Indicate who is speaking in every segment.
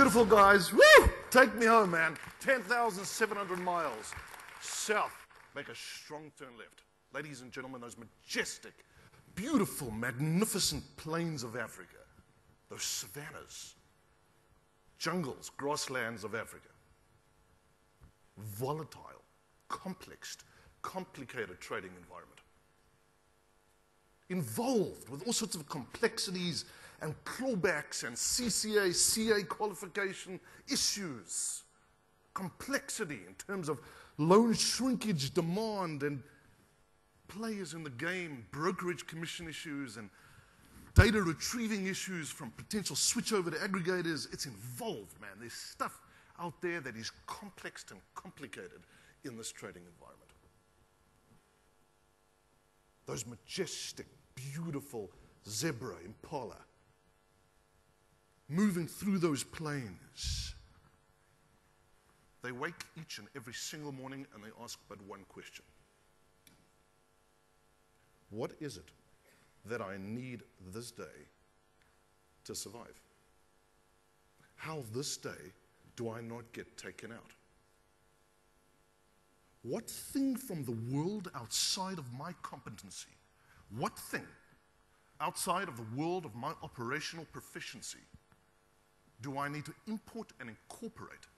Speaker 1: Beautiful guys. Woo! Take me home, man. 10,700 miles south. Make a strong turn left. Ladies and gentlemen, those majestic, beautiful, magnificent plains of Africa, those savannas, jungles, grasslands of Africa, volatile, complex, complicated trading environment, involved with all sorts of complexities and clawbacks and CCA, CA qualification issues, complexity in terms of loan shrinkage demand and players in the game, brokerage commission issues and data retrieving issues from potential switchover to aggregators. It's involved, man. There's stuff out there that is complex and complicated in this trading environment. Those majestic, beautiful zebra, impala, moving through those plains. They wake each and every single morning and they ask but one question. What is it that I need this day to survive? How this day do I not get taken out? What thing from the world outside of my competency, what thing outside of the world of my operational proficiency do I need to import and incorporate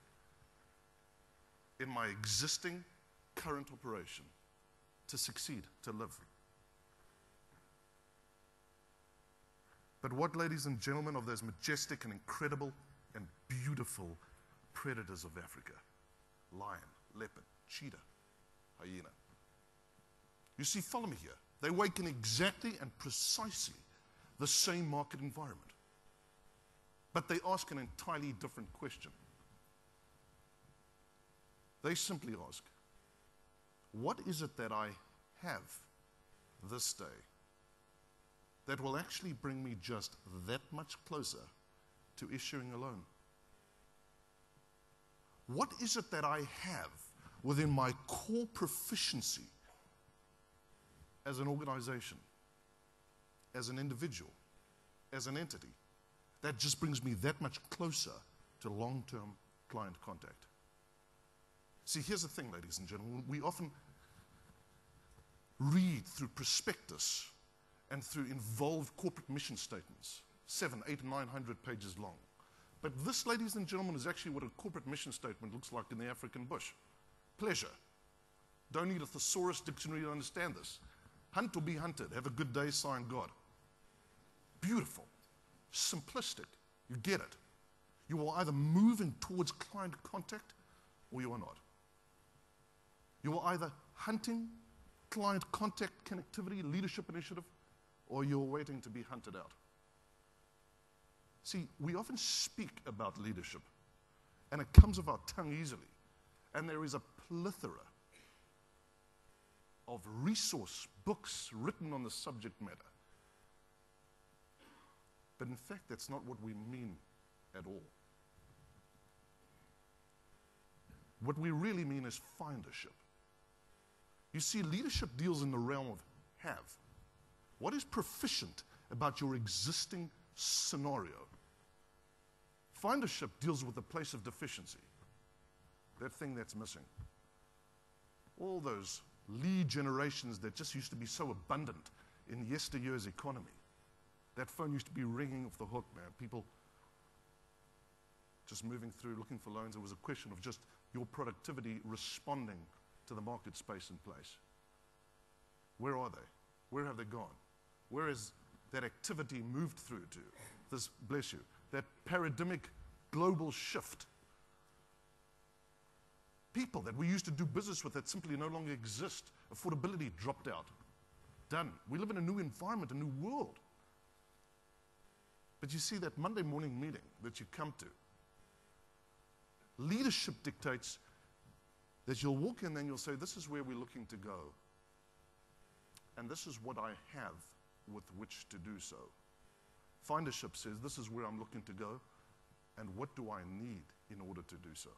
Speaker 1: in my existing current operation to succeed, to live? But what, ladies and gentlemen, of those majestic and incredible and beautiful predators of Africa? Lion, leopard, cheetah, hyena. You see, follow me here. They wake in exactly and precisely the same market environment. But they ask an entirely different question. They simply ask, what is it that I have this day that will actually bring me just that much closer to issuing a loan? What is it that I have within my core proficiency as an organization, as an individual, as an entity, that just brings me that much closer to long-term client contact? See, here's the thing, ladies and gentlemen. We often read through prospectus and through involved corporate mission statements, 700, 800, 900 pages long. But this, ladies and gentlemen, is actually what a corporate mission statement looks like in the African bush. Pleasure. Don't need a thesaurus dictionary to understand this. Hunt or be hunted. Have a good day, sign God. Beautiful. Simplistic. You get it. You are either moving towards client contact or you are not. You are either hunting client contact, connectivity, leadership initiative, or you're waiting to be hunted out. See, we often speak about leadership, and it comes off our tongue easily, and there is a plethora of resource books written on the subject matter. But in fact, that's not what we mean at all. What we really mean is findership. You see, leadership deals in the realm of have. What is proficient about your existing scenario? Findership deals with the place of deficiency, that thing that's missing. All those lead generations that just used to be so abundant in yesteryear's economy. That phone used to be ringing off the hook, man. People just moving through, looking for loans. It was a question of just your productivity responding to the market space and place. Where are they? Where have they gone? Where has that activity moved through to? This, bless you, that paradigmic global shift. People that we used to do business with that simply no longer exist. Affordability dropped out. Done. We live in a new environment, a new world. But you see that Monday morning meeting that you come to, leadership dictates that you'll walk in and you'll say, this is where we're looking to go. And this is what I have with which to do so. Findership says, this is where I'm looking to go, and what do I need in order to do so?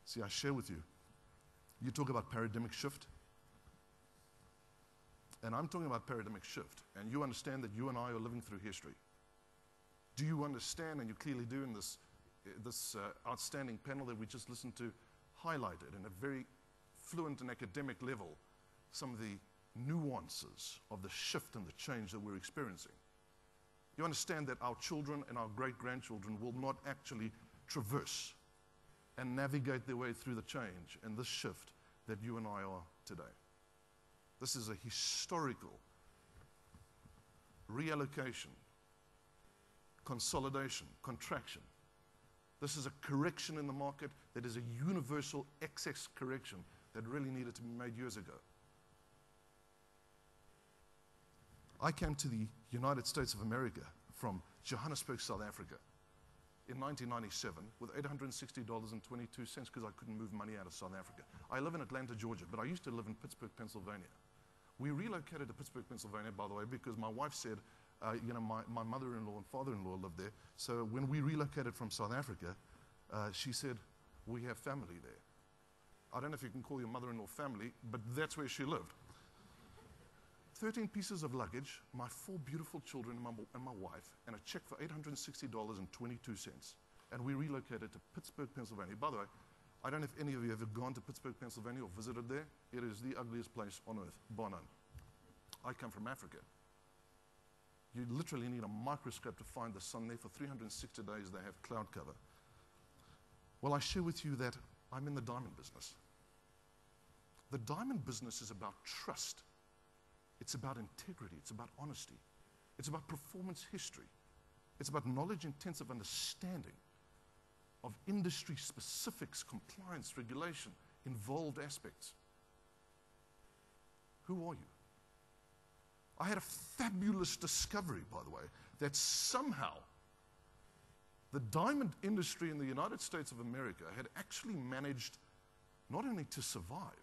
Speaker 1: See, I share with you, you talk about paradigmic shift, and I'm talking about paradigmic shift, and you understand that you and I are living through history. Do Do you understand, and you clearly do in this outstanding panel that we just listened to, highlighted in a very fluent and academic level some of the nuances of the shift and the change that we're experiencing. You understand that our children and our great-grandchildren will not actually traverse and navigate their way through the change and this shift that you and I are today. This is a historical reallocation, consolidation, contraction. This is a correction in the market that is a universal excess correction that really needed to be made years ago. I came to the United States of America from Johannesburg, South Africa in 1997 with $860.22 because I couldn't move money out of South Africa. I live in Atlanta, Georgia, but I used to live in Pittsburgh, Pennsylvania. We relocated to Pittsburgh, Pennsylvania, by the way, because my wife said, my mother-in-law and father-in-law lived there. So when we relocated from South Africa, she said, we have family there. I don't know if you can call your mother-in-law family, but that's where she lived. 13 pieces of luggage, my 4 beautiful children and my wife, and a check for $860.22. And we relocated to Pittsburgh, Pennsylvania. By the way, I don't know if any of you have ever gone to Pittsburgh, Pennsylvania or visited there. It is the ugliest place on earth, bar none. I come from Africa. You literally need a microscope to find the sun there. For 360 days they have cloud cover. Well, I share with you that I'm in the diamond business. The diamond business is about trust. It's about integrity. It's about honesty. It's about performance history. It's about knowledge-intensive understanding of industry specifics, compliance, regulation, involved aspects. Who are you? I had a fabulous discovery, by the way, that somehow the diamond industry in the United States of America had actually managed not only to survive,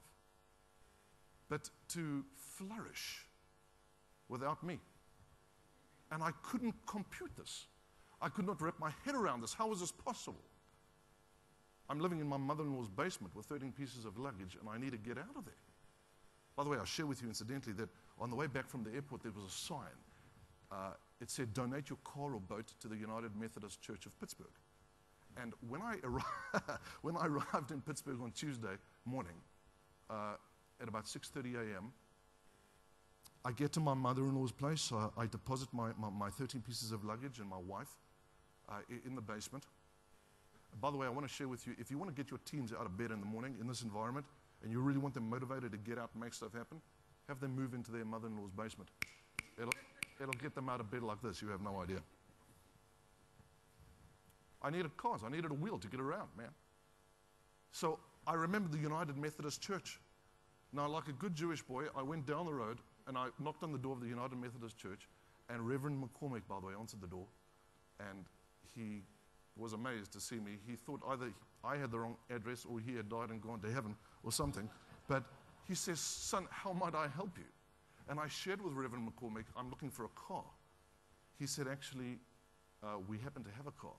Speaker 1: but to flourish without me. And I couldn't compute this. I could not wrap my head around this. How was this possible? I'm living in my mother-in-law's basement with 13 pieces of luggage, and I need to get out of there. By the way, I'll share with you incidentally that on the way back from the airport, there was a sign. It said, donate your car or boat to the United Methodist Church of Pittsburgh. And when I arrived in Pittsburgh on Tuesday morning at about 6:30 a.m., I get to my mother-in-law's place. I deposit my 13 pieces of luggage and my wife in the basement. By the way, I want to share with you, if you want to get your teams out of bed in the morning in this environment, and you really want them motivated to get out and make stuff happen, have them move into their mother-in-law's basement. It'll get them out of bed like this. You have no idea. I needed cars. I needed a wheel to get around, man. So I remember the United Methodist Church. Now, like a good Jewish boy, I went down the road and I knocked on the door of the United Methodist Church, and Reverend McCormick, by the way, answered the door, and he was amazed to see me. He thought either I had the wrong address or he had died and gone to heaven or something. But he says, son, how might I help you? And I shared with Reverend McCormick, I'm looking for a car. He said, actually, we happen to have a car.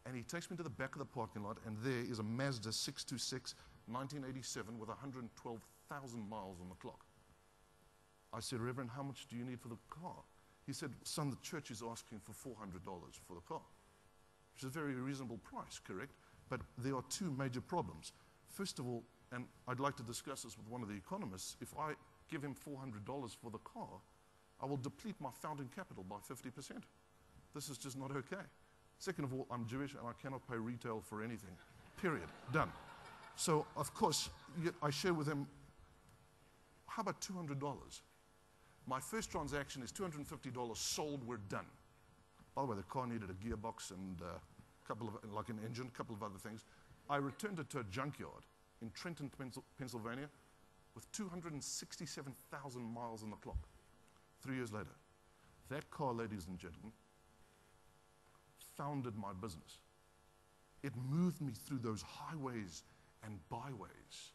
Speaker 1: And he takes me to the back of the parking lot, and there is a Mazda 626 1987 with 112,000 miles on the clock. I said, Reverend, how much do you need for the car? He said, son, the church is asking for $400 for the car, which is a very reasonable price, correct? But there are 2 major problems. First of all, and I'd like to discuss this with one of the economists, if I give him $400 for the car, I will deplete my founding capital by 50%. This is just not okay. Second of all, I'm Jewish and I cannot pay retail for anything. Period. Done. So, of course, I share with him, how about $200? My first transaction is $250 sold, we're done. By the way, the car needed a gearbox and a couple of, like an engine, a couple of other things. I returned it to a junkyard in Trenton, Pennsylvania, with 267,000 miles on the clock. 3 years later, that car, ladies and gentlemen, founded my business. It moved me through those highways and byways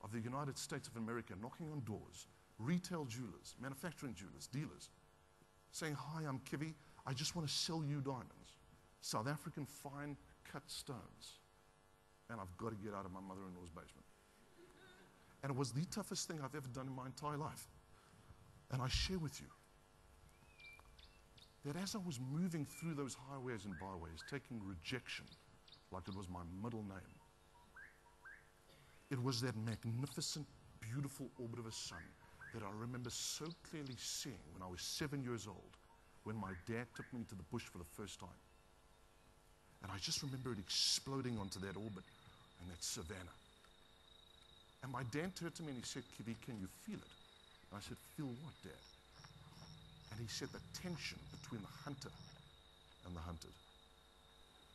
Speaker 1: of the United States of America, knocking on doors, retail jewelers, manufacturing jewelers, dealers, saying, hi, I'm Kivi, I just want to sell you diamonds, South African fine cut stones, and I've got to get out of my mother-in-law's basement. And it was the toughest thing I've ever done in my entire life. And I share with you, that as I was moving through those highways and byways, taking rejection like it was my middle name, it was that magnificent, beautiful orbit of a sun that I remember so clearly seeing when I was 7 years old, when my dad took me to the bush for the first time. And I just remember it exploding onto that orbit and that savannah. And my dad turned to me and he said, "Kivi, can you feel it?" And I said, "Feel what, Dad?" And he said, "The tension between the hunter and the hunted.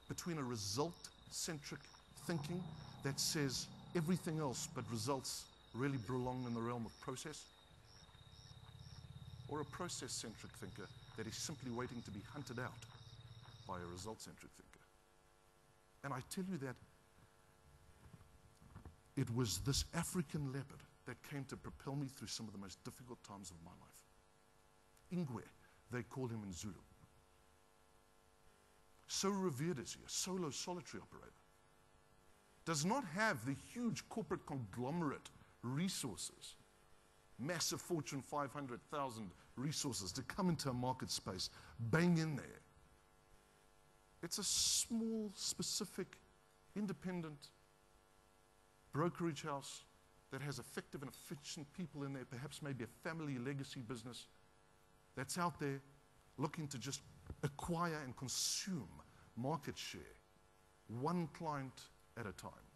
Speaker 1: Between a result-centric thinking that says everything else but results really belong in the realm of process, or a process-centric thinker that is simply waiting to be hunted out by a result-centric thinker." And I tell you that it was this African leopard that came to propel me through some of the most difficult times of my life. Ingwe, they call him in Zulu. So revered is he, a solo solitary operator. Does not have the huge corporate conglomerate resources, massive Fortune 500,000 resources to come into a market space, bang in there. It's a small, specific, independent brokerage house that has effective and efficient people in there, perhaps maybe a family legacy business that's out there looking to just acquire and consume market share, one client at a time.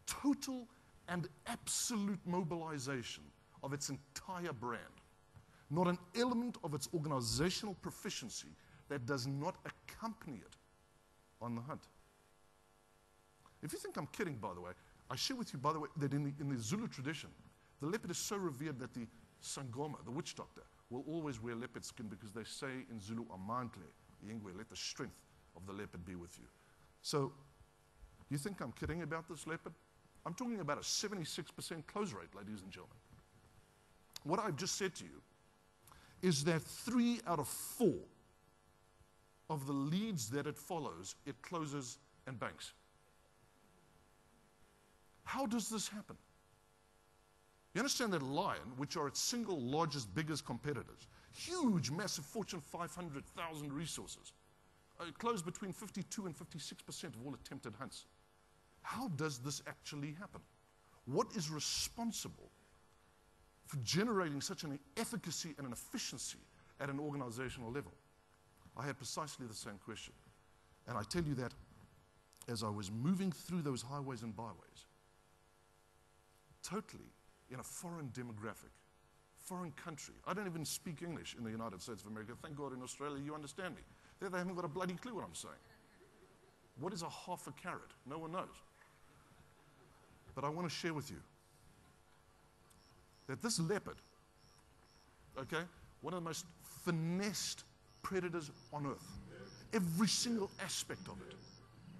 Speaker 1: Total and absolute mobilization of its entire brand. Not an element of its organizational proficiency that does not accompany it on the hunt. If you think I'm kidding, by the way, I share with you, by the way, that in the Zulu tradition, the leopard is so revered that the Sangoma, the witch doctor, will always wear leopard skin because they say in Zulu, "Amandle, Ingwe, let the strength of the leopard be with you." So, you think I'm kidding about this leopard? I'm talking about a 76% close rate, ladies and gentlemen. What I've just said to you is that 3 out of 4 of the leads that it follows, it closes and banks. How does this happen? You understand that Lion, which are its single largest, biggest competitors, huge, massive Fortune 500,000 resources, close between 52 and 56% of all attempted hunts. How does this actually happen? What is responsible for generating such an efficacy and an efficiency at an organizational level? I had precisely the same question. And I tell you that as I was moving through those highways and byways, totally in a foreign demographic, foreign country. I don't even speak English in the United States of America. Thank God in Australia you understand me. There they haven't got a bloody clue what I'm saying. What is a half a carrot? No one knows. But I want to share with you that this leopard, okay, one of the most finessed predators on earth, every single aspect of it,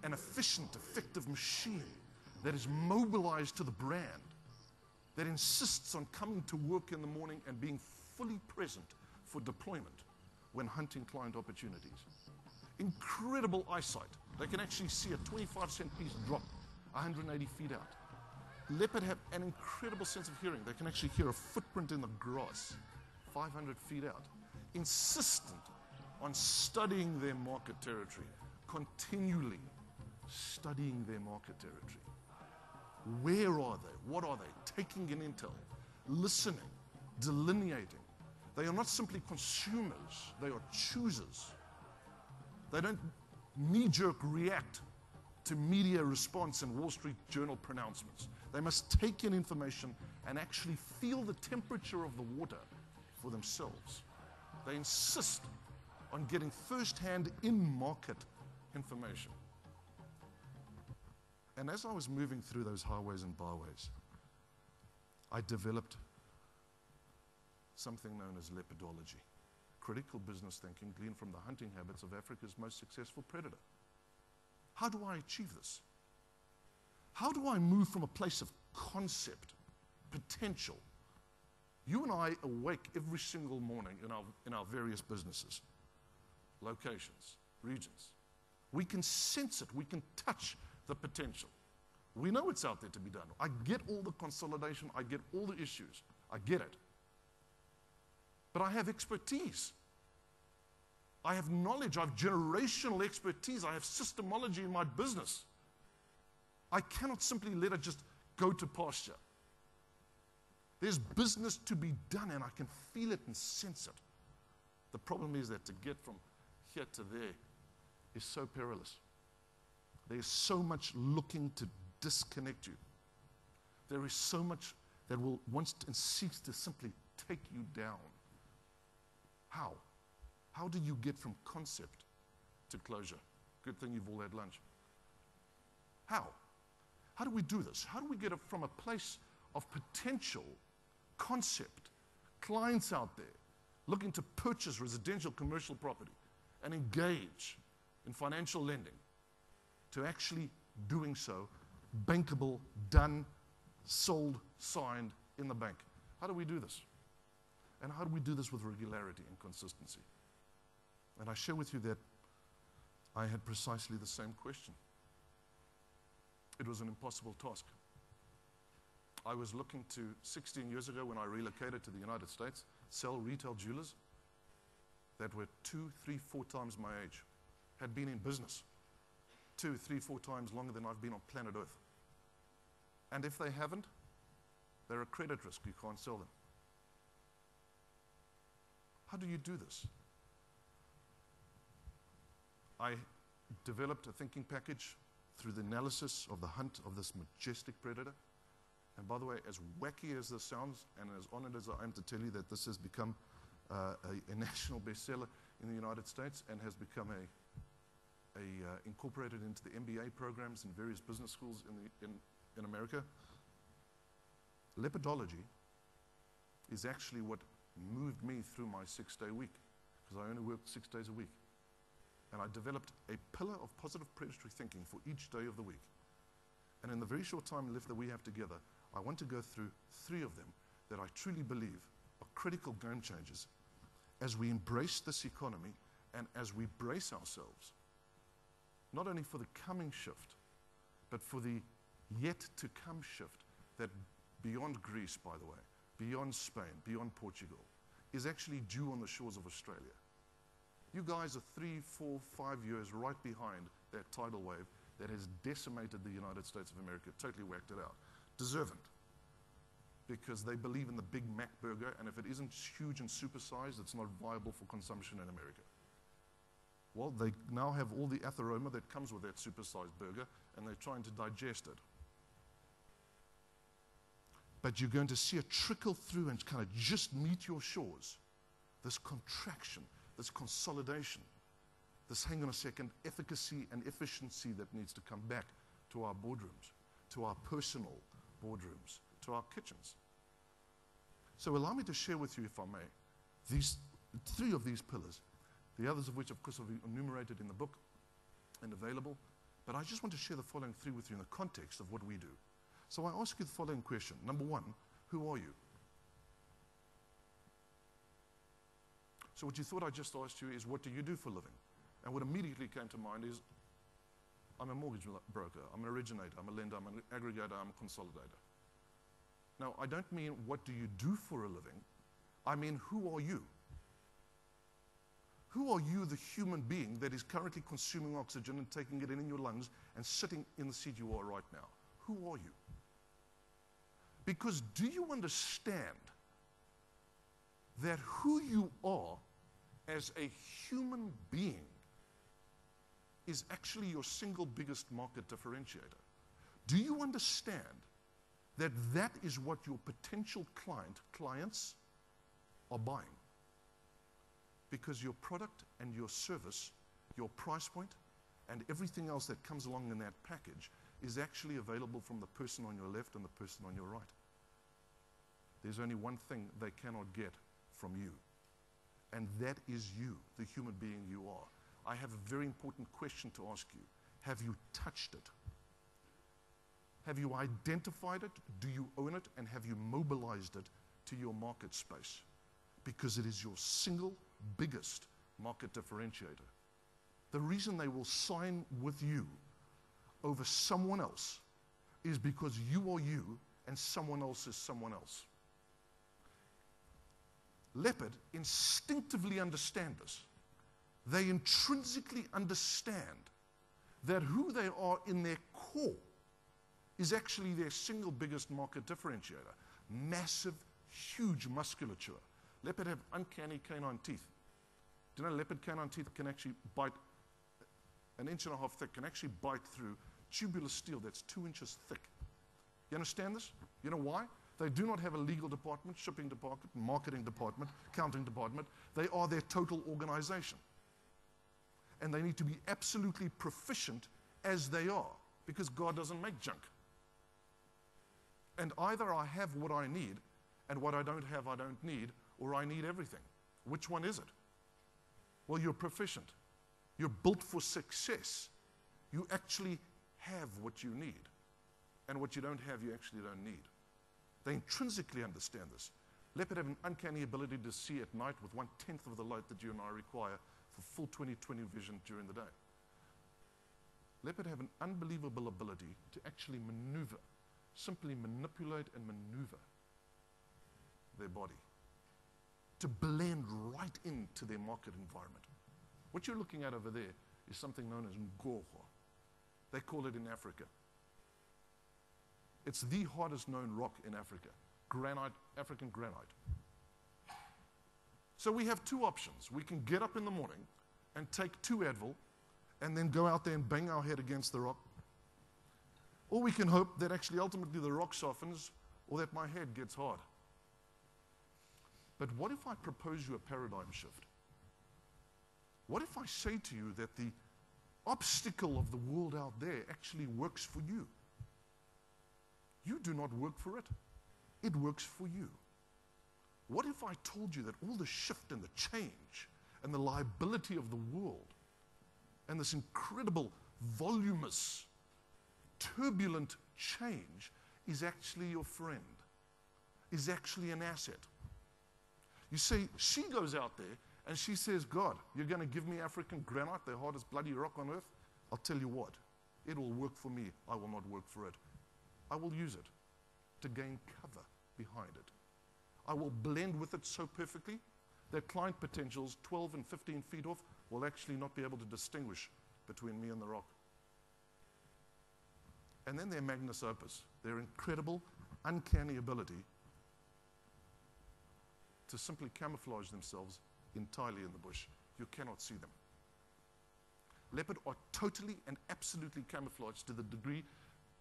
Speaker 1: an efficient, effective machine that is mobilized to the brand, that insists on coming to work in the morning and being fully present for deployment when hunting client opportunities. Incredible eyesight. They can actually see a 25-cent piece drop 180 feet out. Leopard have an incredible sense of hearing. They can actually hear a footprint in the grass 500 feet out. Insistent on studying their market territory, continually studying their market territory. Where are they? What are they? Taking in intel, listening, delineating. They are not simply consumers, they are choosers. They don't knee-jerk react to media response and Wall Street Journal pronouncements. They must take in information and actually feel the temperature of the water for themselves. They insist on getting first-hand in-market information. And as I was moving through those highways and byways, I developed something known as leopardology, critical business thinking gleaned from the hunting habits of Africa's most successful predator. How do I achieve this? How do I move from a place of concept, potential? You and I awake every single morning in our various businesses, locations, regions. We can sense it, we can touch the potential. We know it's out there to be done. I get all the consolidation, I get all the issues, I get it. But I have expertise. I have knowledge, I have generational expertise, I have systemology in my business. I cannot simply let it just go to pasture. There's business to be done, and I can feel it and sense it. The problem is that to get from here to there is so perilous. There's so much looking to disconnect you. There is so much that will wants and seeks to simply take you down. How? How do you get from concept to closure? Good thing you've all had lunch. How? How do we do this? How do we get it from a place of potential, concept, clients out there looking to purchase residential commercial property and engage in financial lending, to actually doing so, bankable, done, sold, signed in the bank? How do we do this? And how do we do this with regularity and consistency? And I share with you that I had precisely the same question. It was an impossible task. I was looking to, 16 years ago when I relocated to the United States, sell retail jewelers that were 2, 3, 4 times my age, had been in business 2, 3, 4 times longer than I've been on planet Earth. And if they haven't, they're a credit risk. You can't sell them. How do you do this? I developed a thinking package through the analysis of the hunt of this majestic predator. And by the way, as wacky as this sounds, and as honored as I am to tell you that this has become a national bestseller in the United States and has become incorporated into the MBA programs in various business schools in America, lepidology is actually what moved me through my 6-day week, because I only worked 6 days a week. And I developed a pillar of positive predatory thinking for each day of the week. And in the very short time left that we have together, I want to go through 3 of them that I truly believe are critical game changers as we embrace this economy and as we brace ourselves, not only for the coming shift, but for the yet to come shift that beyond Greece, by the way, beyond Spain, beyond Portugal, is actually due on the shores of Australia. You guys are 3, 4, 5 years right behind that tidal wave that has decimated the United States of America, totally whacked it out. Deserving. Because they believe in the Big Mac burger, and if it isn't huge and supersized, it's not viable for consumption in America. Well, they now have all the atheroma that comes with that supersized burger, and they're trying to digest it. But you're going to see it trickle through and kind of just meet your shores. This contraction, this consolidation, this, hang on a second, efficacy and efficiency that needs to come back to our boardrooms, to our personal boardrooms, to our kitchens. So allow me to share with you, if I may, these 3 of these pillars, the others of which, of course, are enumerated in the book and available. But I just want to share the following 3 with you in the context of what we do. So I ask you the following question. Number 1, who are you? So what you thought I just asked you is, what do you do for a living? And what immediately came to mind is, I'm a mortgage broker, I'm an originator, I'm a lender, I'm an aggregator, I'm a consolidator. Now, I don't mean what do you do for a living, I mean who are you? Who are you, the human being that is currently consuming oxygen and taking it in your lungs and sitting in the seat you are right now? Who are you? Because do you understand that who you are as a human being is actually your single biggest market differentiator? Do you understand that that is what your potential clients are buying? Because your product and your service, your price point, and everything else that comes along in that package is actually available from the person on your left and the person on your right. There's only one thing they cannot get from you, and that is you, the human being you are. I have a very important question to ask you. Have you touched it? Have you identified it? Do you own it? And have you mobilized it to your market space? Because it is your single biggest market differentiator. The reason they will sign with you over someone else is because you are you and someone else is someone else. Leopard instinctively understand this. They intrinsically understand that who they are in their core is actually their single biggest market differentiator. Massive, huge musculature. Leopard have uncanny canine teeth. Do you know leopard canine teeth can actually bite an 1.5 inches thick, can actually bite through tubular steel that's 2 inches thick. You understand this? You know why? They do not have a legal department, shipping department, marketing department, accounting department. They are their total organization. And they need to be absolutely proficient as they are, because God doesn't make junk. And either I have what I need, and what I don't have I don't need, or I need everything. Which one is it? Well, you're proficient. You're built for success. You actually have what you need. And what you don't have, you actually don't need. They intrinsically understand this. Leopard have an uncanny ability to see at night with 1/10 of the light that you and I require for full 20/20 vision during the day. Leopard have an unbelievable ability to actually maneuver, simply manipulate and maneuver their body to blend right into their market environment. What you're looking at over there is something known as ngoho. They call it in Africa. It's the hardest known rock in Africa, granite, African granite. So we have two options. We can get up in the morning and take 2 Advil and then go out there and bang our head against the rock. Or we can hope that actually ultimately the rock softens or that my head gets hard. But what if I propose you a paradigm shift? What if I say to you that the obstacle of the world out there actually works for you? You do not work for it. It works for you. What if I told you that all the shift and the change and the liability of the world and this incredible, voluminous, turbulent change is actually your friend, is actually an asset? You see, she goes out there and she says, God, you're going to give me African granite, the hardest bloody rock on earth? I'll tell you what, it will work for me. I will not work for it. I will use it to gain cover behind it. I will blend with it so perfectly that client potentials 12 and 15 feet off will actually not be able to distinguish between me and the rock. And then their magnus opus, their incredible, uncanny ability to simply camouflage themselves entirely in the bush. You cannot see them. Leopard are totally and absolutely camouflaged to the degree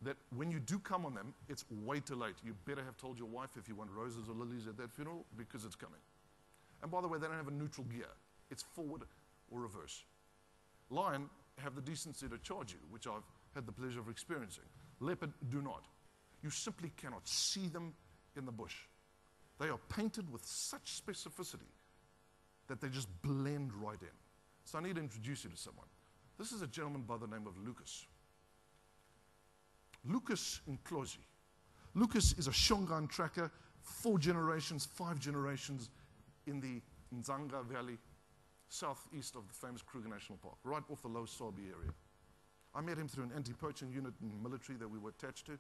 Speaker 1: that when you do come on them, it's way too late. You better have told your wife if you want roses or lilies at that funeral, because it's coming. And by the way, they don't have a neutral gear. It's forward or reverse. Lion have the decency to charge you, which I've had the pleasure of experiencing. Leopard do not. You simply cannot see them in the bush. They are painted with such specificity that they just blend right in. So I need to introduce you to someone. This is a gentleman by the name of Lucas. Lucas Nklozi. Lucas is a Shongan tracker, 4 generations, 5 generations in the Nzanga Valley, southeast of the famous Kruger National Park, right off the Low Sabi area. I met him through an anti-poaching unit in the military that we were attached to.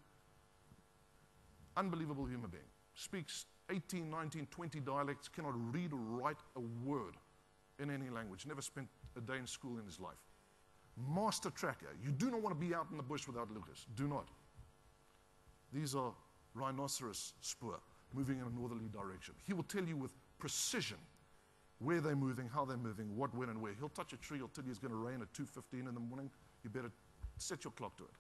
Speaker 1: Unbelievable human being. Speaks 18, 19, 20 dialects, cannot read or write a word in any language, never spent a day in school in his life. Master tracker. You do not want to be out in the bush without Lucas. Do not. These are rhinoceros spoor moving in a northerly direction. He will tell you with precision where they're moving, how they're moving, what, when, and where. He'll touch a tree, he'll tell you it's going to rain at 2:15 in the morning. You better set your clock to it.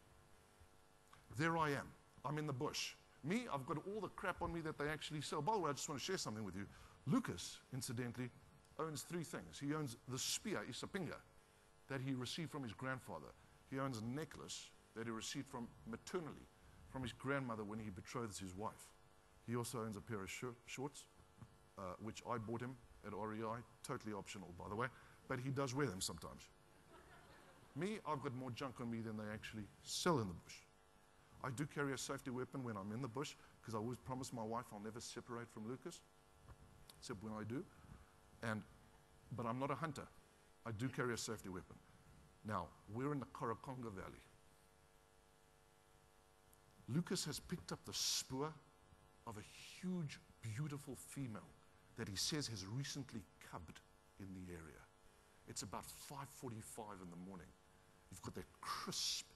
Speaker 1: There I am. I'm in the bush. Me, I've got all the crap on me that they actually sell. By the way, I just want to share something with you. Lucas, incidentally, owns 3 things. He owns the spear, Isapinga, that he received from his grandfather. He owns a necklace that he received from maternally from his grandmother when he betroths his wife. He also owns a pair of shorts, which I bought him at REI, totally optional, by the way, but he does wear them sometimes. Me, I've got more junk on me than they actually sell in the bush. I do carry a safety weapon when I'm in the bush, because I always promise my wife I'll never separate from Lucas, except when I do. But I'm not a hunter. I do carry a safety weapon. Now, we're in the Karakonga Valley. Lucas has picked up the spoor of a huge, beautiful female that he says has recently cubbed in the area. It's about 5:45 in the morning. You've got that crisp,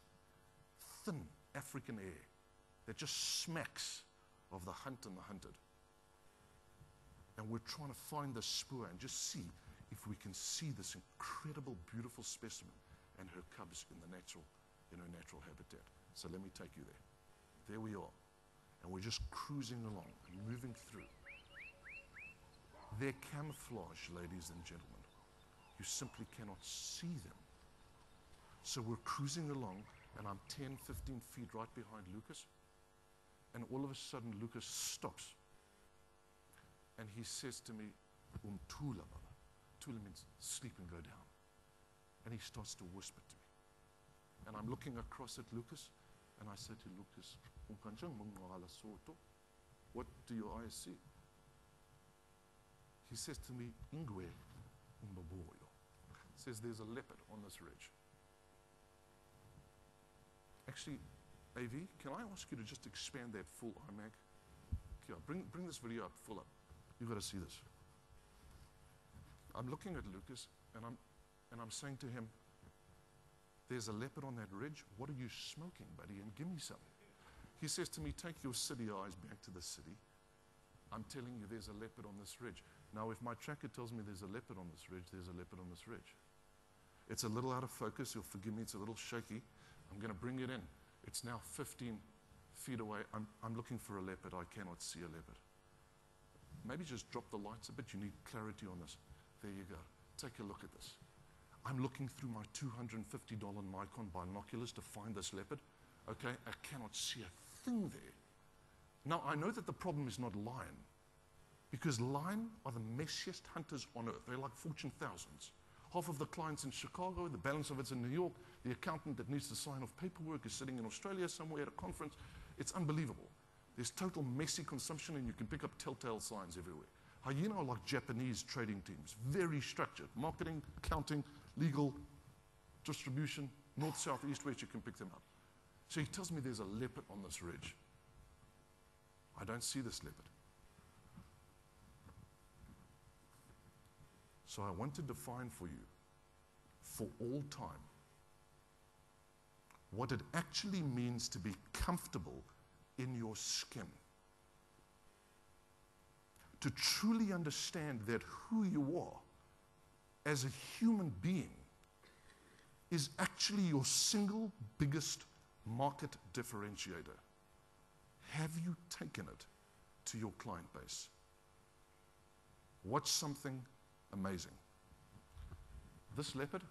Speaker 1: thin African air that just smacks of the hunt and the hunted. And we're trying to find the spoor and just see if we can see this incredible, beautiful specimen and her cubs in her natural habitat. So let me take you there. There we are. And we're just cruising along and moving through. They're camouflage, ladies and gentlemen. You simply cannot see them. So we're cruising along, and I'm 10, 15 feet right behind Lucas. And all of a sudden, Lucas stops. And he says to me, Tula, Baba. Tula means sleep and go down. And he starts to whisper to me. And I'm looking across at Lucas, and I say to Lucas, what do your eyes see? He says to me, Ingwe umbaboyo. Says there's a leopard on this ridge. Actually, AV, can I ask you to just expand that full IMAG? Kia, bring this video up, full up. You've got to see this. I'm looking at Lucas, and I'm saying to him, there's a leopard on that ridge. What are you smoking, buddy? And give me some. He says to me, take your city eyes back to the city. I'm telling you there's a leopard on this ridge. Now, if my tracker tells me there's a leopard on this ridge, there's a leopard on this ridge. It's a little out of focus. You'll forgive me. It's a little shaky. I'm going to bring it in. It's now 15 feet away. I'm looking for a leopard. I cannot see a leopard. Maybe just drop the lights a bit. You need clarity on this. There you go. Take a look at this. I'm looking through my $250 Nikon binoculars to find this leopard. Okay, I cannot see a thing there. Now, I know that the problem is not lion, because lion are the messiest hunters on earth. They're like Fortune thousands. Half of the clients in Chicago, the balance of it's in New York. The accountant that needs to sign off paperwork is sitting in Australia somewhere at a conference. It's unbelievable. There's total messy consumption, and you can pick up telltale signs everywhere. Hyena are like Japanese trading teams, very structured. Marketing, accounting, legal, distribution, north, south, east, west, you can pick them up. So he tells me there's a leopard on this ridge. I don't see this leopard. So I want to define for you, for all time, what it actually means to be comfortable in your skin. To truly understand that who you are as a human being is actually your single biggest market differentiator. Have you taken it to your client base? Watch something amazing. This leopard,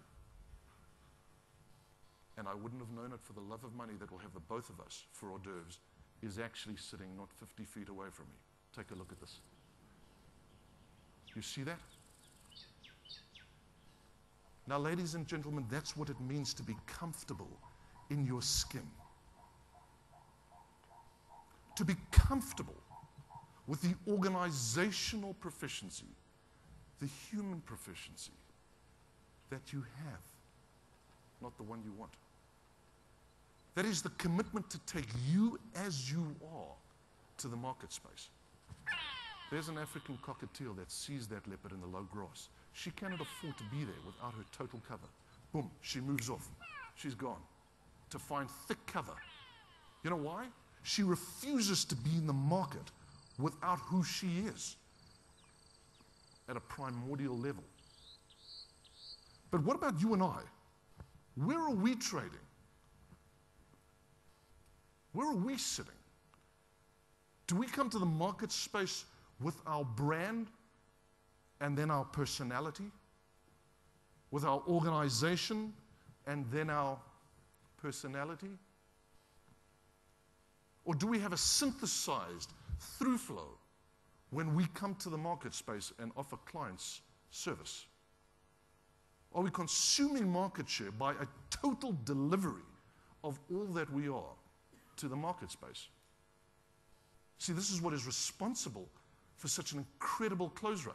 Speaker 1: and I wouldn't have known it for the love of money that will have the both of us for hors d'oeuvres, is actually sitting not 50 feet away from me. Take a look at this. You see that? Now, ladies and gentlemen, that's what it means to be comfortable in your skin. To be comfortable with the organizational proficiency, the human proficiency that you have, not the one you want. That is the commitment to take you as you are to the market space. There's an African cockatiel that sees that leopard in the low grass. She cannot afford to be there without her total cover. Boom, she moves off. She's gone to find thick cover. You know why? She refuses to be in the market without who she is at a primordial level. But what about you and I? Where are we trading? Where are we sitting? Do we come to the market space with our brand and then our personality? With our organization and then our personality? Or do we have a synthesized through flow when we come to the market space and offer clients service? Are we consuming market share by a total delivery of all that we are to the market space? See, this is what is responsible for such an incredible close rate.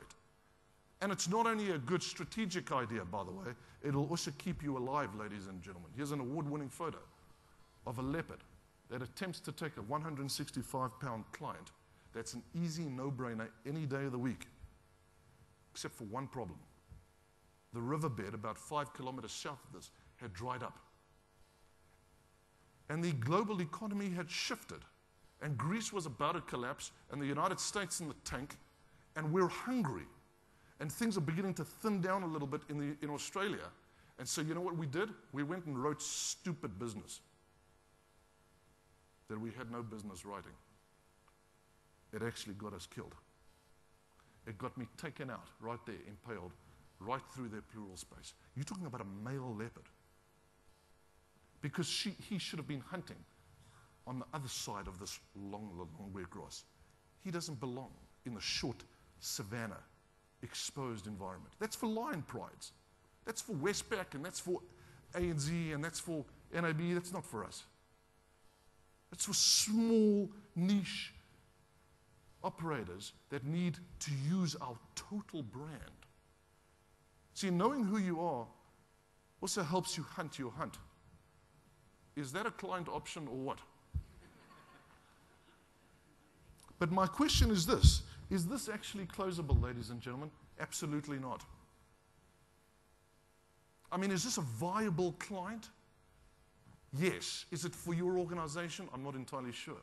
Speaker 1: And it's not only a good strategic idea, by the way, it'll also keep you alive, ladies and gentlemen. Here's an award-winning photo of a leopard that attempts to take a 165-pound client. That's an easy no-brainer any day of the week, except for one problem. the riverbed about 5 kilometers south of this had dried up. And the global economy had shifted. And Greece was about to collapse, and the United States in the tank, and we're hungry. And things are beginning to thin down a little bit in Australia. And so you know what we did? We went and wrote stupid business that we had no business writing. It actually got us killed. It got me taken out right there, impaled, right through their pleural space. You're talking about a male leopard. Because he should have been hunting on the other side of this long weird grass. He doesn't belong in the short savanna, exposed environment. That's for lion prides. That's for Westpac, and that's for ANZ, and that's for NAB. That's not for us. It's for small, niche operators that need to use our total brand. See, knowing who you are also helps you hunt your hunt. Is that a client option or what? But my question is this. Is this actually closable, ladies and gentlemen? Absolutely not. I mean, is this a viable client? Yes. Is it for your organization? I'm not entirely sure.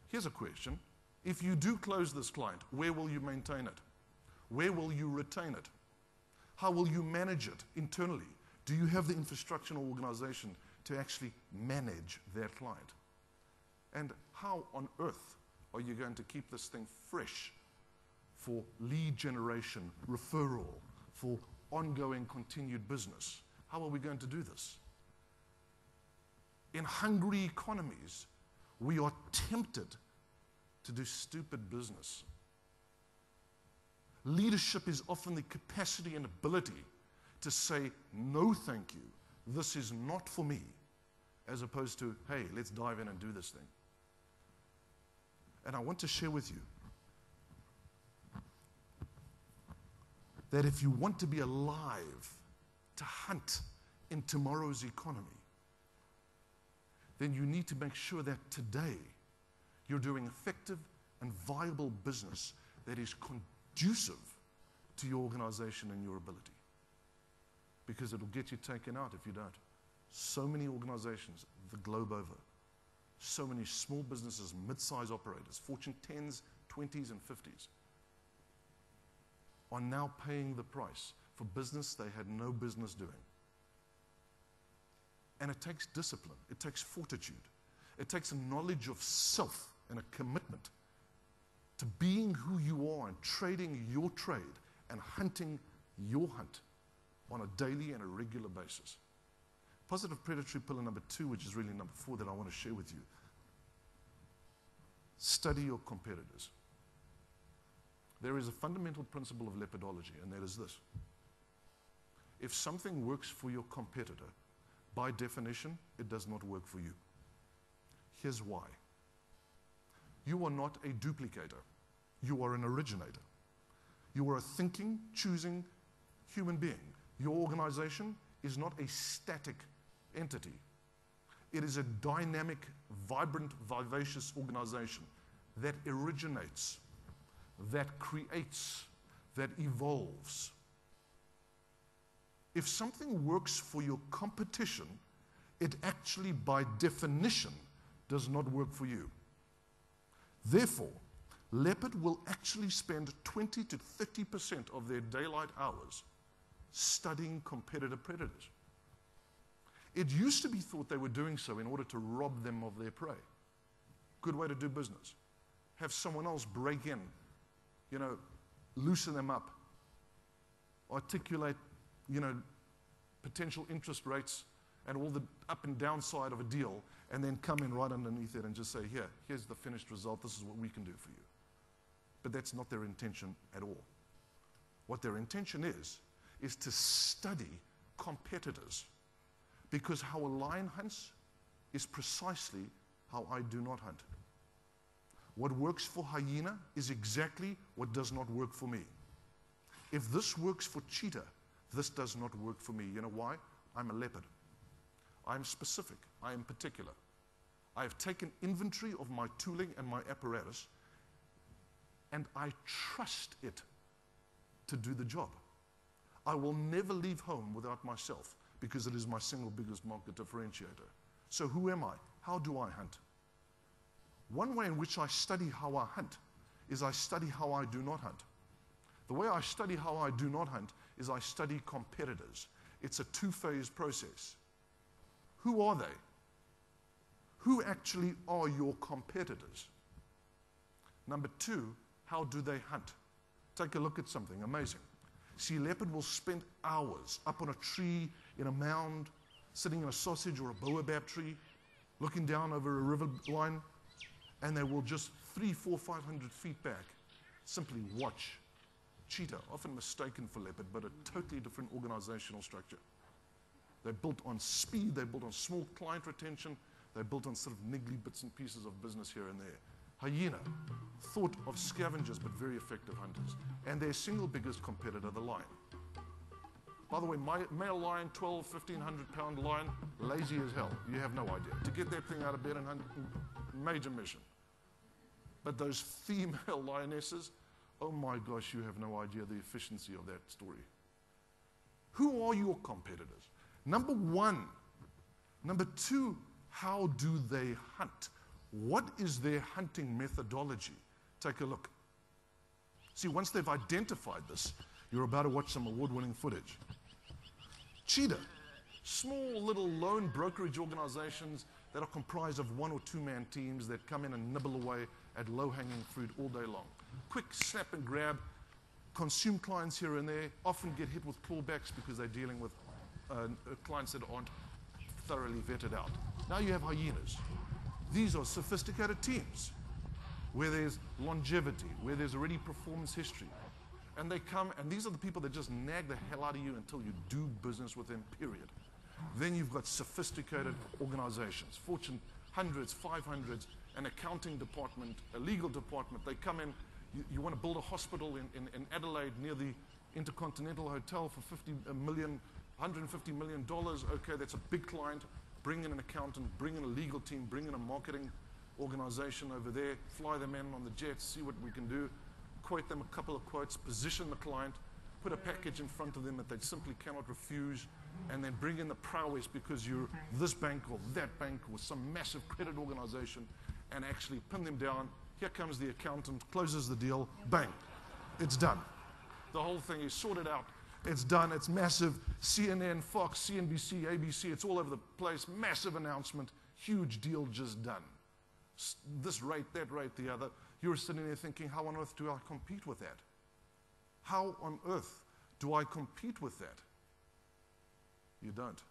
Speaker 1: Here's a question. If you do close this client, where will you maintain it? Where will you retain it? How will you manage it internally? Do you have the infrastructure and organization to actually manage that client? And how on earth are you going to keep this thing fresh for lead generation, referral, for ongoing continued business? How are we going to do this? In hungry economies, we are tempted to do stupid business. Leadership is often the capacity and ability to say, no thank you, this is not for me, as opposed to, hey, let's dive in and do this thing. And I want to share with you that if you want to be alive, to hunt in tomorrow's economy, then you need to make sure that today you're doing effective and viable business that is conducive to your organization and your ability. Because it'll get you taken out if you don't. So many organizations the globe over, so many small businesses, mid-size operators, Fortune 10s, 20s, and 50s, are now paying the price for business they had no business doing. And it takes discipline, it takes fortitude, it takes a knowledge of self and a commitment to being who you are and trading your trade and hunting your hunt on a daily and a regular basis. Positive predatory pillar number 2, which is really number 4 that I want to share with you. Study your competitors. There is a fundamental principle of lepidology, and that is this. If something works for your competitor, by definition, it does not work for you. Here's why. You are not a duplicator. You are an originator. You are a thinking, choosing human being. Your organization is not a static entity. It is a dynamic, vibrant, vivacious organization that originates, that creates, that evolves. If something works for your competition, it actually, by definition, does not work for you. Therefore, Leopard will actually spend 20 to 30% of their daylight hours studying competitor predators. It used to be thought they were doing so in order to rob them of their prey. Good way to do business. Have someone else break in, loosen them up, articulate, potential interest rates and all the up and downside of a deal, and then come in right underneath it and just say, here's the finished result, this is what we can do for you. But that's not their intention at all. What their intention is to study competitors, because how a lion hunts is precisely how I do not hunt. What works for hyena is exactly what does not work for me. If this works for cheetah, this does not work for me. You know why? I'm a leopard. I'm specific. I am particular. I have taken inventory of my tooling and my apparatus, and I trust it to do the job. I will never leave home without myself because it is my single biggest market differentiator. So who am I? How do I hunt? One way in which I study how I hunt is I study how I do not hunt. The way I study how I do not hunt is I study competitors. It's a two-phase process. Who are they? Who actually are your competitors? Number two, how do they hunt? Take a look at something amazing. Sea leopard will spend hours up on a tree in a mound, sitting in a sausage or a baobab tree, looking down over a river line, and they will just 300, 400, 500 feet back simply watch cheetah, often mistaken for leopard, but a totally different organizational structure. They're built on speed, they're built on small client retention, they're built on sort of niggly bits and pieces of business here and there. Hyena, thought of scavengers but very effective hunters. And their single biggest competitor, the lion. By the way, male lion, 1,200, 1,500 pound lion, lazy as hell. You have no idea. To get that thing out of bed and hunt, major mission. But those female lionesses, oh my gosh, you have no idea the efficiency of that story. Who are your competitors? Number one. Number two, how do they hunt? What is their hunting methodology? Take a look. See, once they've identified this, you're about to watch some award-winning footage. Cheetah, small little lone brokerage organizations that are comprised of 1 or 2 man teams that come in and nibble away at low-hanging fruit all day long. Quick snap and grab, consume clients here and there, often get hit with clawbacks because they're dealing with clients that aren't thoroughly vetted out. Now you have hyenas. These are sophisticated teams where there's longevity, where there's already performance history. And they come, and these are the people that just nag the hell out of you until you do business with them, period. Then you've got sophisticated organizations, Fortune 100s, 500s, an accounting department, a legal department. They come in, you want to build a hospital in Adelaide near the Intercontinental Hotel for $150 million. Okay, that's a big client. Bring in an accountant, bring in a legal team, bring in a marketing organization over there, fly them in on the jets, see what we can do, quote them a couple of quotes, position the client, put a package in front of them that they simply cannot refuse, and then bring in the prowess because you're this bank or that bank or some massive credit organization, and actually pin them down. Here comes the accountant, closes the deal, bang, it's done. The whole thing is sorted out. It's done. It's massive. CNN, Fox, CNBC, ABC, it's all over the place. Massive announcement. Huge deal just done. This rate, that rate, the other. You're sitting there thinking, how on earth do I compete with that? How on earth do I compete with that? You don't.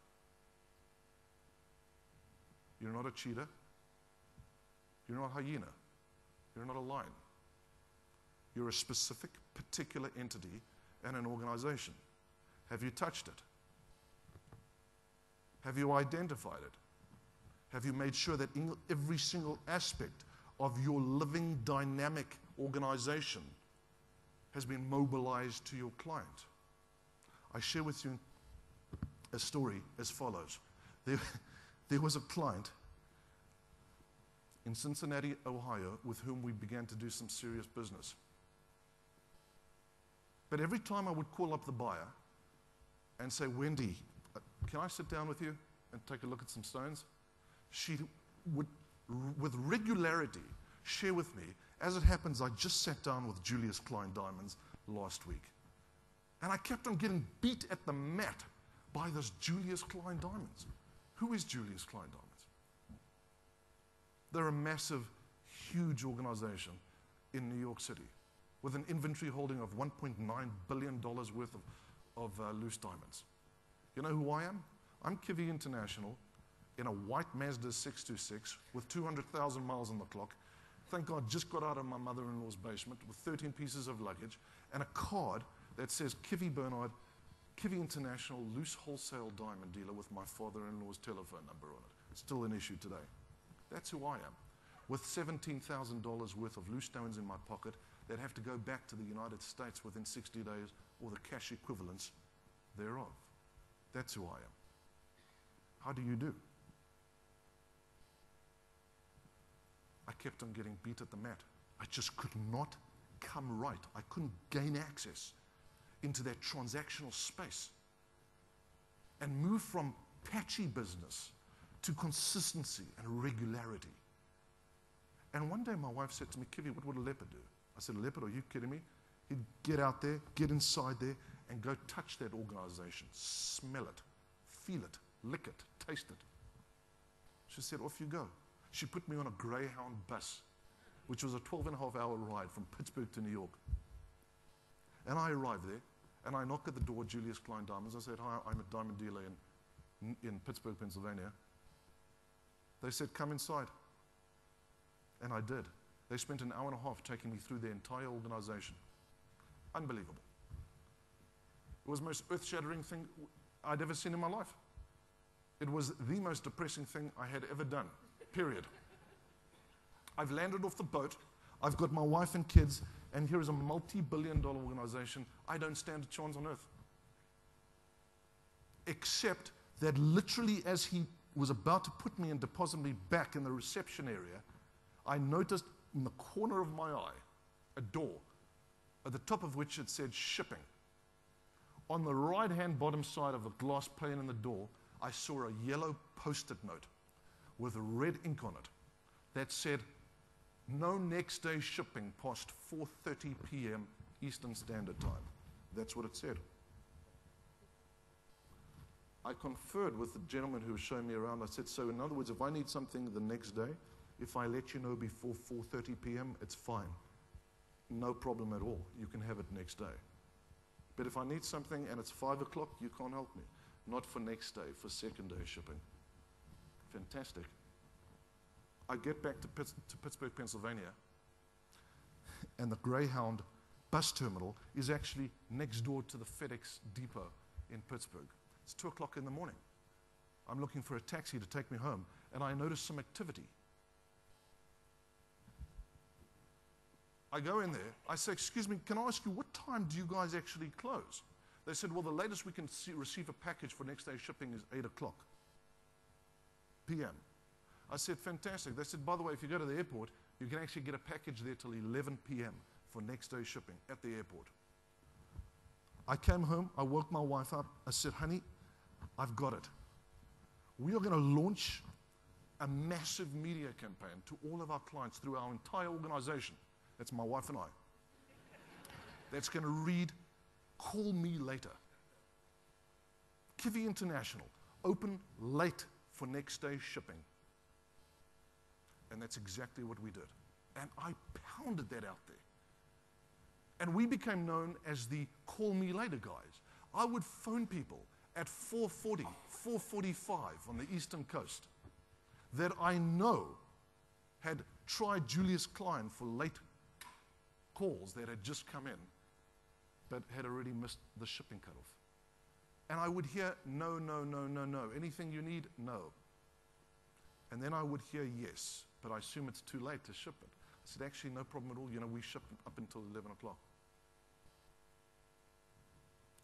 Speaker 1: You're not a cheetah. You're not a hyena. You're not a lion. You're a specific, particular entity and an organization. Have you touched it? Have you identified it? Have you made sure that in every single aspect of your living, dynamic organization has been mobilized to your client? I share with you a story as follows. There was a client in Cincinnati, Ohio, with whom we began to do some serious business. But every time I would call up the buyer and say, Wendy, can I sit down with you and take a look at some stones? She would, with regularity, share with me, as it happens, I just sat down with Julius Klein Diamonds last week. And I kept on getting beat at the mat by this Julius Klein Diamonds. Who is Julius Klein Diamonds? They're a massive, huge organization in New York City with an inventory holding of $1.9 billion worth of loose diamonds. You know who I am? I'm Kivi International in a white Mazda 626 with 200,000 miles on the clock. Thank God, just got out of my mother-in-law's basement with 13 pieces of luggage and a card that says Kivi Bernhard, Kivi International, loose wholesale diamond dealer with my father-in-law's telephone number on it. Still an issue today. That's who I am. With $17,000 worth of loose stones in my pocket that have to go back to the United States within 60 days or the cash equivalents thereof. That's who I am. How do you do? I kept on getting beat at the mat. I just could not come right. I couldn't gain access. into that transactional space and move from patchy business to consistency and regularity. And one day my wife said to me, Kivi, what would a leopard do? I said, a leopard, are you kidding me? He'd get out there, get inside there, and go touch that organization, smell it, feel it, lick it, taste it. She said, off you go. She put me on a Greyhound bus, which was a 12-and-a-half-hour ride from Pittsburgh to New York. And I arrived there, and I knock at the door, Julius Klein Diamonds. I said, hi, I'm a diamond dealer in Pittsburgh, Pennsylvania. They said, come inside. And I did. They spent an hour and a half taking me through their entire organization. Unbelievable. It was the most earth-shattering thing I'd ever seen in my life. It was the most depressing thing I had ever done, period. I've landed off the boat. I've got my wife and kids, and here is a multi-billion-dollar organization. I don't stand a chance on earth. Except that literally as he was about to put me and deposit me back in the reception area, I noticed in the corner of my eye a door, at the top of which it said shipping. On the right-hand bottom side of the glass pane in the door, I saw a yellow post-it note with red ink on it that said, no next day shipping past 4:30 p.m. Eastern Standard Time. That's what it said. I conferred with the gentleman who was showing me around. I said, so in other words, if I need something the next day, if I let you know before 4:30 p.m., it's fine. No problem at all. You can have it next day. But if I need something and it's 5 o'clock, you can't help me. Not for next day, for second day shipping. Fantastic. I get back to Pittsburgh, Pennsylvania, and the Greyhound bus terminal is actually next door to the FedEx depot in Pittsburgh. It's 2 o'clock in the morning. I'm looking for a taxi to take me home, and I notice some activity. I go in there. I say, excuse me, can I ask you, what time do you guys actually close? They said, well, the latest we can receive a package for next day shipping is 8 o'clock p.m. I said, fantastic. They said, by the way, if you go to the airport, you can actually get a package there till 11 p.m. for next day shipping at the airport. I came home. I woke my wife up. I said, honey, I've got it. We are going to launch a massive media campaign to all of our clients through our entire organization. That's my wife and I. That's going to read, call me later. Kivi International, open late for next day shipping. And that's exactly what we did. And I pounded that out there. And we became known as the call me later guys. I would phone people at 4:40, 4:45 on the Eastern Coast that I know had tried Julius Klein for late calls that had just come in, but had already missed the shipping cutoff. And I would hear, no, no, no, no, no. Anything you need? No. And then I would hear, yes, but I assume it's too late to ship it. I said, actually, no problem at all. You know, we ship up until 11 o'clock.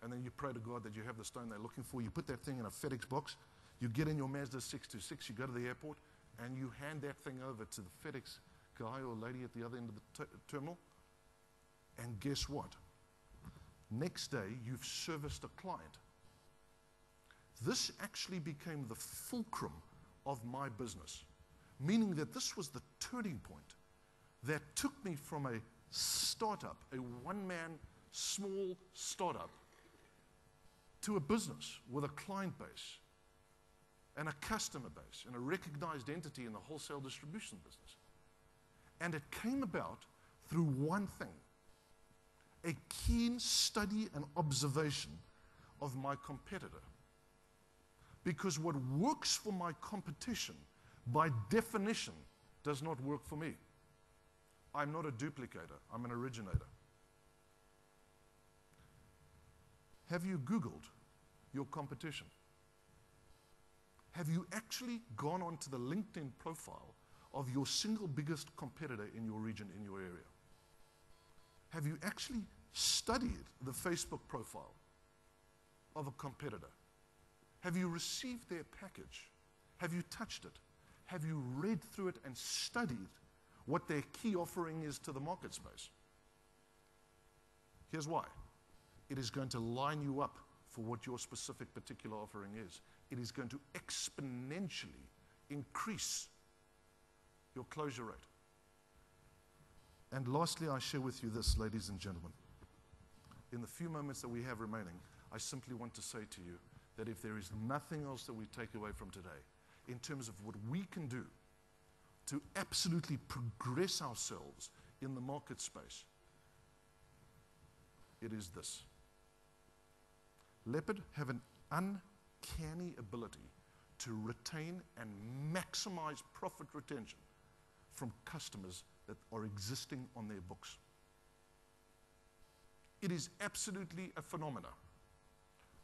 Speaker 1: And then you pray to God that you have the stone they're looking for. You put that thing in a FedEx box. You get in your Mazda 626. You go to the airport, and you hand that thing over to the FedEx guy or lady at the other end of the terminal. And guess what? Next day, you've serviced a client. This actually became the fulcrum of my business, meaning that this was the turning point that took me from a startup, a one-man small startup, to a business with a client base and a customer base and a recognized entity in the wholesale distribution business. And it came about through one thing: a keen study and observation of my competitor. Because what works for my competition, by definition, does not work for me. I'm not a duplicator, I'm an originator. Have you Googled your competition? Have you actually gone onto the LinkedIn profile of your single biggest competitor in your region, in your area? Have you actually studied the Facebook profile of a competitor? Have you received their package? Have you touched it? Have you read through it and studied what their key offering is to the market space? Here's why. It is going to line you up for what your specific particular offering is. It is going to exponentially increase your closure rate. And lastly, I share with you this, ladies and gentlemen. In the few moments that we have remaining, I simply want to say to you that if there is nothing else that we take away from today, in terms of what we can do to absolutely progress ourselves in the market space, it is this. Leopard have an uncanny ability to retain and maximize profit retention from customers that are existing on their books. It is absolutely a phenomenon.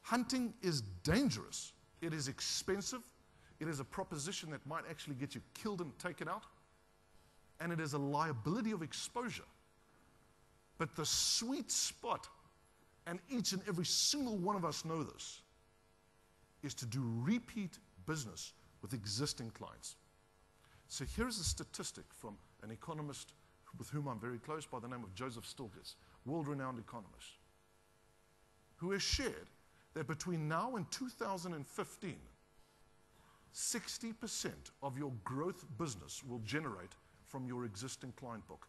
Speaker 1: Hunting is dangerous. It is expensive. It is a proposition that might actually get you killed and taken out. And it is a liability of exposure. But the sweet spot, and each and every single one of us know this, is to do repeat business with existing clients. So here's a statistic from an economist with whom I'm very close by the name of Joseph Stiglitz, world-renowned economist, who has shared that between now and 2015, 60% of your growth business will generate from your existing client book.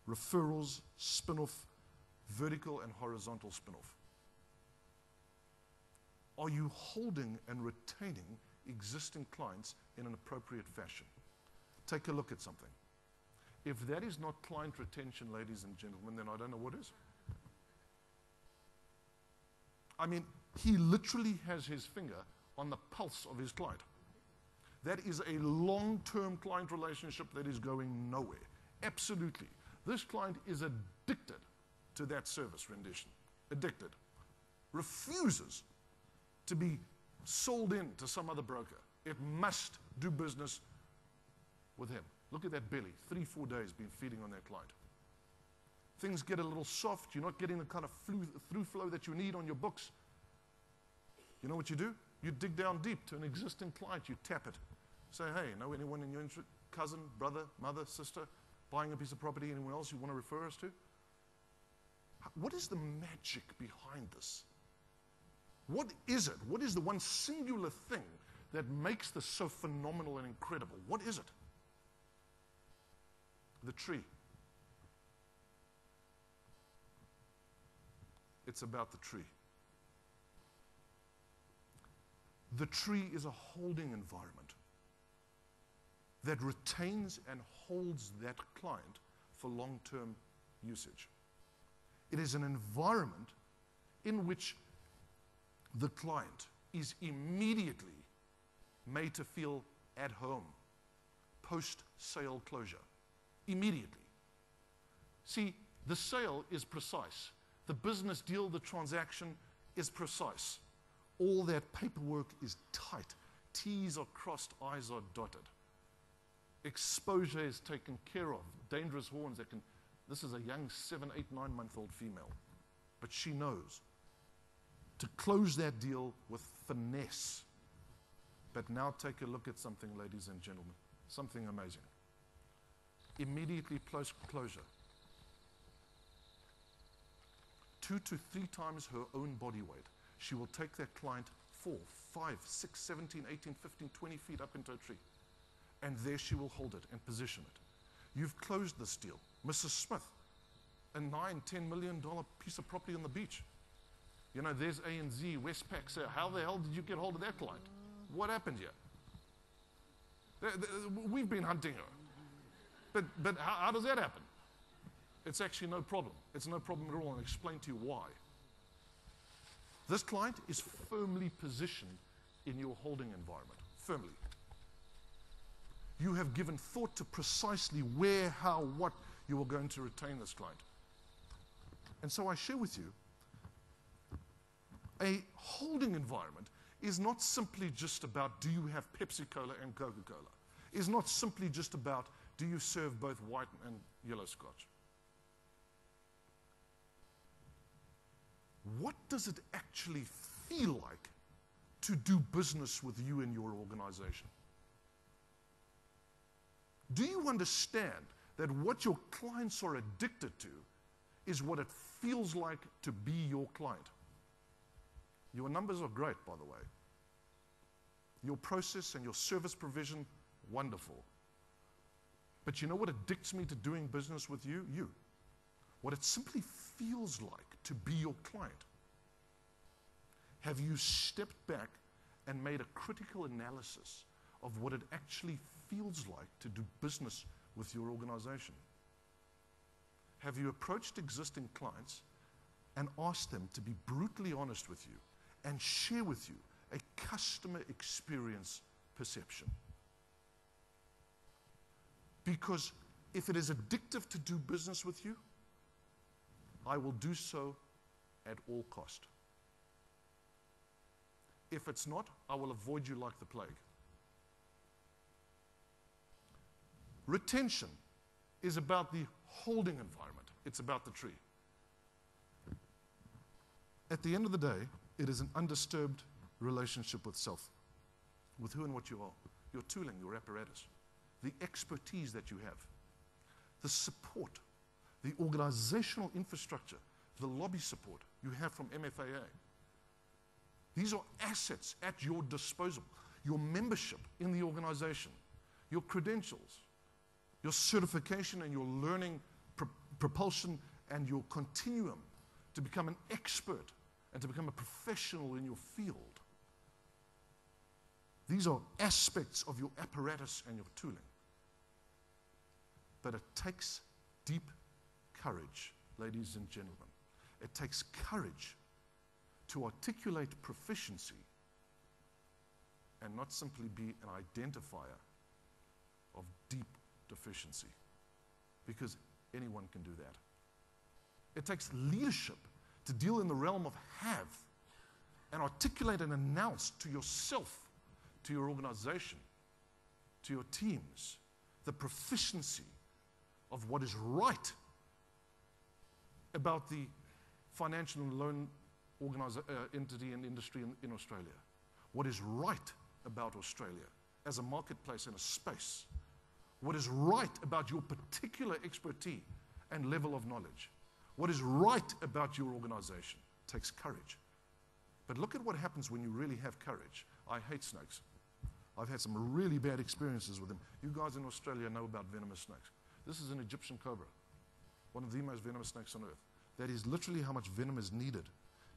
Speaker 1: Referrals, spin-off, vertical and horizontal spin-off. Are you holding and retaining existing clients in an appropriate fashion? Take a look at something. If that is not client retention, ladies and gentlemen, then I don't know what is. I mean, he literally has his finger on the pulse of his client. That is a long-term client relationship that is going nowhere. Absolutely. This client is addicted to that service rendition. Addicted. Refuses to be sold in to some other broker. It must do business with him. Look at that belly, 3-4 days been feeding on that client. Things get a little soft, you're not getting the kind of through flow that you need on your books. You know what you do? You dig down deep to an existing client, you tap it. Say, hey, know anyone in your cousin, brother, mother, sister, buying a piece of property, anyone else you want to refer us to? What is the magic behind this? What is it? What is the one singular thing that makes this so phenomenal and incredible? What is it? The tree. It's about the tree. The tree is a holding environment that retains and holds that client for long-term usage. It is an environment in which the client is immediately made to feel at home post-sale closure. Immediately. See, the sale is precise. The business deal, the transaction is precise. All that paperwork is tight. T's are crossed, I's are dotted. Exposure is taken care of. Dangerous horns that can, this is a young 7, 8, 9-month-old female. But she knows to close that deal with finesse. But now take a look at something, ladies and gentlemen. Something amazing. Immediately post-closure. 2 to 3 times her own body weight. She will take that client 4, 5, 6, 17, 18, 15, 20 feet up into a tree. And there she will hold it and position it. You've closed this deal. Mrs. Smith, a $9, $10 million piece of property on the beach. You know, there's ANZ, Westpac. So how the hell did you get hold of that client? What happened here? We've been hunting her. But how does that happen? It's actually no problem. It's no problem at all, and I'll explain to you why. This client is firmly positioned in your holding environment. Firmly. You have given thought to precisely where, how, what you are going to retain this client. And so I share with you, a holding environment is not simply just about do you have Pepsi-Cola and Coca-Cola. It's not simply just about do you serve both white and yellow scotch. What does it actually feel like to do business with you and your organization? Do you understand that what your clients are addicted to is what it feels like to be your client. Your numbers are great, by the way. Your process and your service provision, wonderful. But you know what addicts me to doing business with you? You. What it simply feels like to be your client. Have you stepped back and made a critical analysis of what it actually feels like to do business with your organization? Have you approached existing clients and asked them to be brutally honest with you and share with you a customer experience perception? Because if it is addictive to do business with you, I will do so at all cost. If it's not, I will avoid you like the plague. Retention is about the holding environment. It's about the tree. At the end of the day, it is an undisturbed relationship with self, with who and what you are, your tooling, your apparatus, the expertise that you have, the support, the organizational infrastructure, the lobby support you have from MFAA. These are assets at your disposal. Your membership in the organization, your credentials, your certification and your learning propulsion and your continuum to become an expert and to become a professional in your field. These are aspects of your apparatus and your tooling. But it takes deep courage, ladies and gentlemen. It takes courage to articulate proficiency and not simply be an identifier of deep deficiency, because anyone can do that. It takes leadership to deal in the realm of have and articulate and announce to yourself, to your organization, to your teams, the proficiency of what is right about the financial and loan entity and industry in Australia. What is right about Australia as a marketplace and a space. What is right about your particular expertise and level of knowledge. What is right about your organization. It takes courage. But look at what happens when you really have courage. I hate snakes. I've had some really bad experiences with them. You guys in Australia know about venomous snakes. This is an Egyptian cobra, one of the most venomous snakes on earth. That is literally how much venom is needed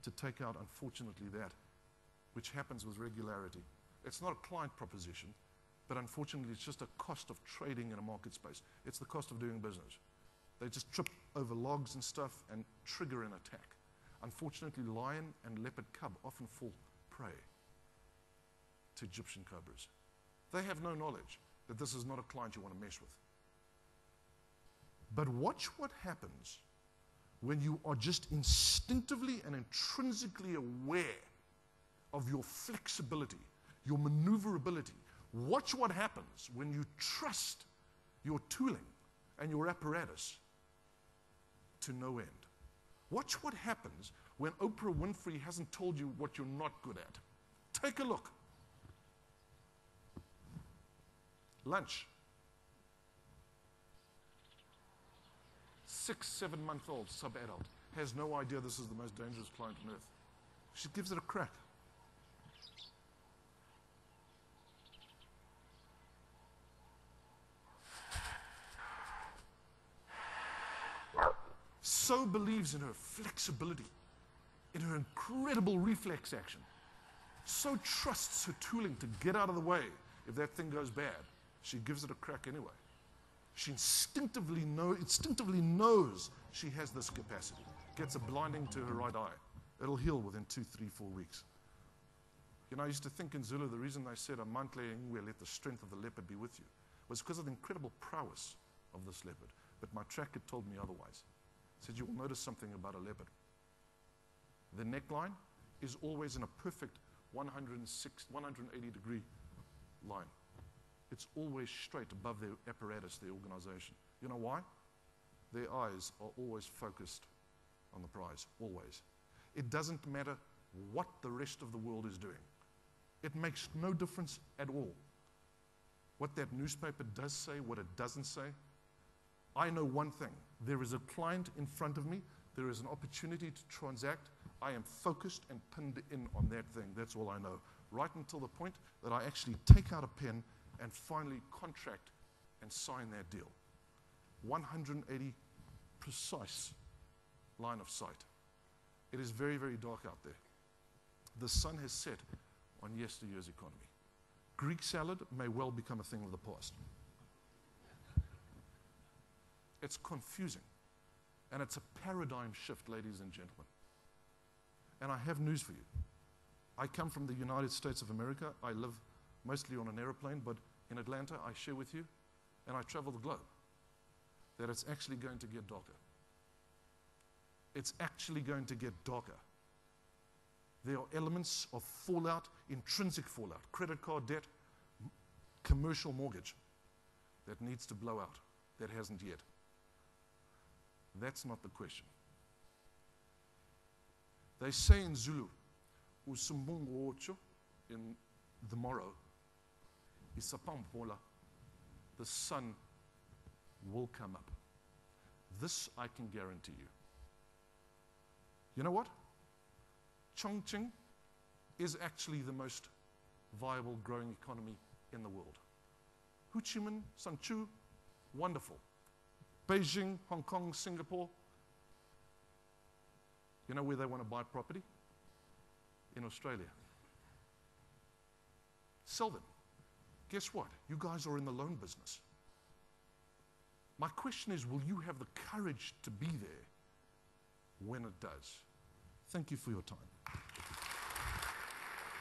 Speaker 1: to take out, unfortunately, that, which happens with regularity. It's not a client proposition, but unfortunately it's just a cost of trading in a market space. It's the cost of doing business. They just trip over logs and stuff and trigger an attack. Unfortunately, lion and leopard cub often fall prey to Egyptian cobras. They have no knowledge that this is not a client you want to mess with. But watch what happens when you are just instinctively and intrinsically aware of your flexibility, your maneuverability. Watch what happens when you trust your tooling and your apparatus to no end. Watch what happens when Oprah Winfrey hasn't told you what you're not good at. Take a look. Lunch. 6, 7-month-old sub-adult has no idea this is the most dangerous client on earth. She gives it a crack. So believes in her flexibility, in her incredible reflex action. So trusts her tooling to get out of the way if that thing goes bad. She gives it a crack anyway. She instinctively knows she has this capacity. Gets a blinding to her right eye. It'll heal within 2, 3, 4 weeks. You know, I used to think in Zulu, the reason they said, "Amantle ingwe, let the strength of the leopard be with you," was because of the incredible prowess of this leopard. But my track had told me otherwise. It said, you will notice something about a leopard. The neckline is always in a perfect 180-degree line. It's always straight above their apparatus, their organization. You know why? Their eyes are always focused on the prize, always. It doesn't matter what the rest of the world is doing. It makes no difference at all. What that newspaper does say, what it doesn't say, I know one thing. There is a client in front of me There is an opportunity to transact. I am focused and pinned in on that thing. That's all I know. Right until the point that I actually take out a pen and finally contract and sign that deal. 180 precise line of sight. It is very, very dark out there. The sun has set on yesteryear's economy. Greek salad may well become a thing of the past. It's confusing. And it's a paradigm shift, ladies and gentlemen. And I have news for you. I come from the United States of America. I live mostly on an airplane, but in Atlanta, I share with you, and I travel the globe, that it's actually going to get darker. It's actually going to get darker. There are elements of fallout, intrinsic fallout, credit card debt, commercial mortgage, that needs to blow out, that hasn't yet. That's not the question. They say in Zulu, usumbungu in the morrow, isapampola, the sun will come up. This I can guarantee you. You know what? Chongqing is actually the most viable growing economy in the world. Ho Chi Minh, Sangchu, wonderful. Beijing, Hong Kong, Singapore. You know where they want to buy property? In Australia. Sell them. Guess what? You guys are in the loan business. My question is, will you have the courage to be there when it does? Thank you for your time.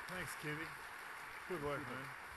Speaker 2: Thanks, Kivi. Good work, man.